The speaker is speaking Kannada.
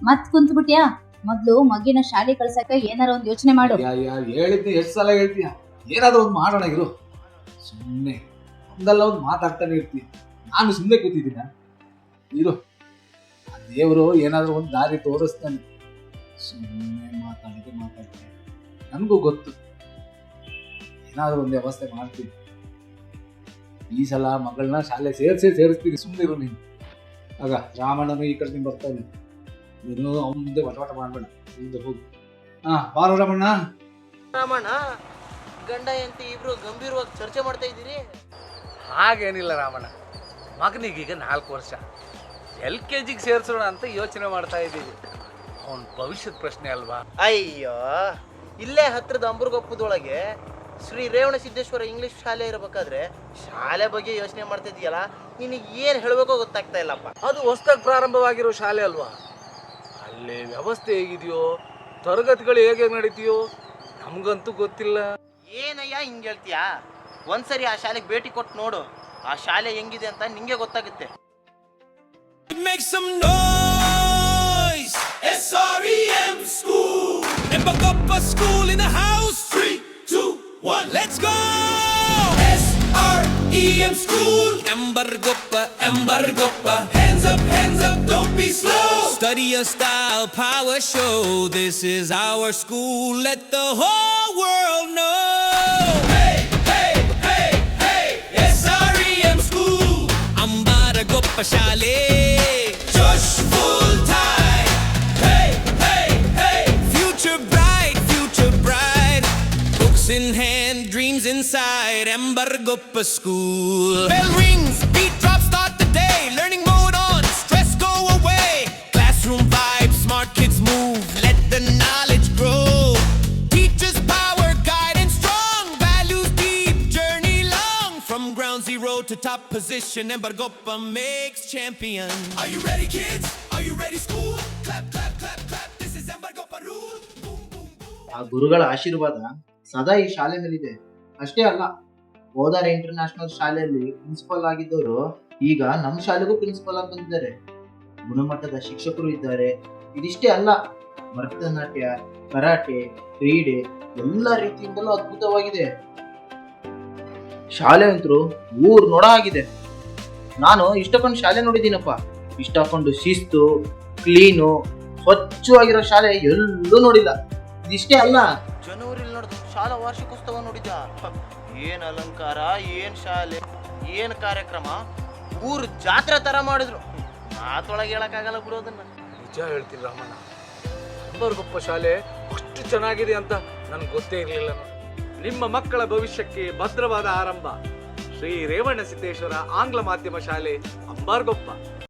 ಮತ್ ಕುಂತ್ಬಿಟ್ಯಾ? ಮೊದ್ಲು ಮಗಿನ ಶಾಲೆ ಕಳ್ಸಕ ಏನಾರ ಒಂದ್ ಯೋಚನೆ ಮಾಡು. ಹೇಳಿದ್ನಿ ಎಷ್ಟು ಸಲ ಹೇಳ್ತೀಯ, ಏನಾದ್ರೂ ಒಂದು ಮಾಡೋಣ ಇರು. ಸುಮ್ಮನೆ ಒಂದಲ್ಲ ಒಂದು ಮಾತಾಡ್ತಾನೆ ಇರ್ತೀಯ, ನಾನು ಸುಮ್ಮನೆ ಕೂತಿದ್ದೀನ? ಇರು, ಆ ದೇವರು ಏನಾದ್ರೂ ಒಂದು ದಾರಿ ತೋರಿಸ್ತಾನೆ. ಸುಮ್ಮನೆ ಮಾತಾಡ್ತೀನಿ, ನನಗೂ ಗೊತ್ತು ಏನಾದ್ರೂ ಒಂದು ವ್ಯವಸ್ಥೆ ಮಾಡ್ತೀನಿ. ಈ ಸಲ ಮಗಳನ್ನ ಶಾಲೆ ಸೇರಿಸ್ತೀನಿ, ಸುಮ್ಮನಿರು ನೀನು. ಆಗ ರಾಮಣ್ಣನು ಈ ಕಡೆ ಬರ್ತಾನೆ, ನೀನು ಅವನ ಮುಂದೆ ವಟವಟ ಮಾಡ್ಬೇಡ, ಮುಂದೆ ಹೋಗು. ಬಾರೋ ರಾಮಣ್ಣ. ರಾಮಣ್ಣ, ಗಂಡ ಅಂತ ಇಬ್ರು ಗಂಭೀರವಾಗಿ ಚರ್ಚೆ ಮಾಡ್ತಾ ಇದ್ದೀರಿ? ಹಾಗೇನಿಲ್ಲ ರಾಮಣ್ಣ, ಮಗನಿಗೀಗ 4 ವರ್ಷ, LKGಗೆ ಸೇರಿಸೋಣ ಅಂತ ಯೋಚನೆ ಮಾಡ್ತಾ ಇದ್ದೀವಿ. ಅವನ ಭವಿಷ್ಯದ ಪ್ರಶ್ನೆ ಅಲ್ವಾ? ಅಯ್ಯೋ, ಇಲ್ಲೇ ಹತ್ರದ ಅಂಬುರ್ಗೊಪ್ಪದೊಳಗೆ ಶ್ರೀ ರೇವಣ ಸಿದ್ದೇಶ್ವರ ಇಂಗ್ಲಿಷ್ ಶಾಲೆ ಇರಬೇಕಾದ್ರೆ ಶಾಲೆ ಬಗ್ಗೆ ಯೋಚನೆ ಮಾಡ್ತಾ ಇದೆಯಲ್ಲ, ನಿನಗೆ ಏನು ಹೇಳಬೇಕೋ ಗೊತ್ತಾಗ್ತಾ ಇಲ್ಲಪ್ಪ. ಅದು ಹೊಸದಾಗಿ ಪ್ರಾರಂಭವಾಗಿರೋ ಶಾಲೆ ಅಲ್ವಾ, ಅಲ್ಲಿ ವ್ಯವಸ್ಥೆ ಹೇಗಿದೆಯೋ, ತರಗತಿಗಳು ಹೇಗೆ ನಡೀತೀಯೋ ನಮಗಂತೂ ಗೊತ್ತಿಲ್ಲ. ಏನಯ್ಯ ಹಿಂಗೆ ಹೇಳ್ತೀಯಾ? ಒಂದ್ಸರಿ ಆ ಶಾಲೆಗೆ ಭೇಟಿ ಕೊಟ್ಟು ನೋಡು, ಆ ಶಾಲೆ ಹೆಂಗಿದೆ ಅಂತ ನಿಂಗೆ ಗೊತ್ತಾಗುತ್ತೆ. Make some noise. SREM School. Embagoppa School in the house. 3, 2, 1, let's go. SREM School. Embargoppa. Hands up, don't be slow. Study your style, power show. This is our school. Let the whole world know. Hey, SREM School. Embargoppa Shale. Josh full time. Hey. Future bright. Books in hand, dreams inside. Embargoppa School. Bell rings, beat drop, start the day. Learning mode on, stress go away. Classroom vibe, smart kids move. Let the knowledge grow. Teachers power, guidance strong. Values deep, journey long. From ground zero to top position, Embargoppa makes champion. Are you ready, kids? Are you ready, school? Clap. This is Embargoppa rule. Boom. ಆ ಗುರುಗಳ ಆಶೀರ್ವಾದ ಸದಾ ಈ ಶಾಲೆ ಮೇಲಿದೆ. ಅಷ್ಟೇ ಅಲ್ಲ, ಓದಾರ ಇಂಟರ್ನ್ಯಾಷನಲ್ ಶಾಲೆಯಲ್ಲಿ ಪ್ರಿನ್ಸಿಪಲ್ ಆಗಿದ್ದವರು ಈಗ ನಮ್ಮ ಶಾಲೆಗೂ ಪ್ರಿನ್ಸಿಪಲ್ ಆಗಿ ಬಂದಿದ್ದಾರೆ. ಗುಣಮಟ್ಟದ ಶಿಕ್ಷಕರು ಇದ್ದಾರೆ. ಇದಿಷ್ಟೇ ಅಲ್ಲ, ಭರತನಾಟ್ಯ, ಕರಾಟೆ, ಕ್ರೀಡೆ ಎಲ್ಲ ರೀತಿಯಿಂದಲೂ ಅದ್ಭುತವಾಗಿದೆ. ಶಾಲೆ ಅಂತೂ ಊರ್ ನೋಡ ಆಗಿದೆ. ನಾನು ಇಷ್ಟಕೊಂಡು ಶಾಲೆ ನೋಡಿದ್ದೀನಪ್ಪ. ಇಷ್ಟಕೊಂಡು ಶಿಸ್ತು, ಕ್ಲೀನು, ಸ್ವಚ್ಛವಾಗಿರೋ ಶಾಲೆ ಎಲ್ಲೂ ನೋಡಿಲ್ಲ. ಇದಿಷ್ಟೇ ಅಲ್ಲ, ಜನವರಿಲಿ ನಡೆದ ಶಾಲಾ ವಾರ್ಷಿಕೋತ್ಸವ ನೋಡಿದ್ದ? ಏನ್ ಅಲಂಕಾರ, ಏನ್ ಶಾಲೆ, ಏನ್ ಕಾರ್ಯಕ್ರಮ, ಊರು ಜಾತ್ರೆ ತರ ಮಾಡಿದ್ರು. ಮಾತೊಳಗೆ ಹೇಳಕ್ಕಾಗಲ್ಲ ಬಿಡೋದನ್ನ. ನಿಜ ಹೇಳ್ತೀನಿ ರಾಮಣ್ಣ, ಅಂಬರ್ಗೊಪ್ಪ ಶಾಲೆ ಅಷ್ಟು ಚೆನ್ನಾಗಿದೆ ಅಂತ ನನಗೆ ಗೊತ್ತೇ ಇರಲಿಲ್ಲ. ನಿಮ್ಮ ಮಕ್ಕಳ ಭವಿಷ್ಯಕ್ಕೆ ಭದ್ರವಾದ ಆರಂಭ ಶ್ರೀ ರೇವಣ ಸಿದ್ದೇಶ್ವರ ಆಂಗ್ಲ ಮಾಧ್ಯಮ ಶಾಲೆ ಅಂಬಾರ್ಗೊಪ್ಪ.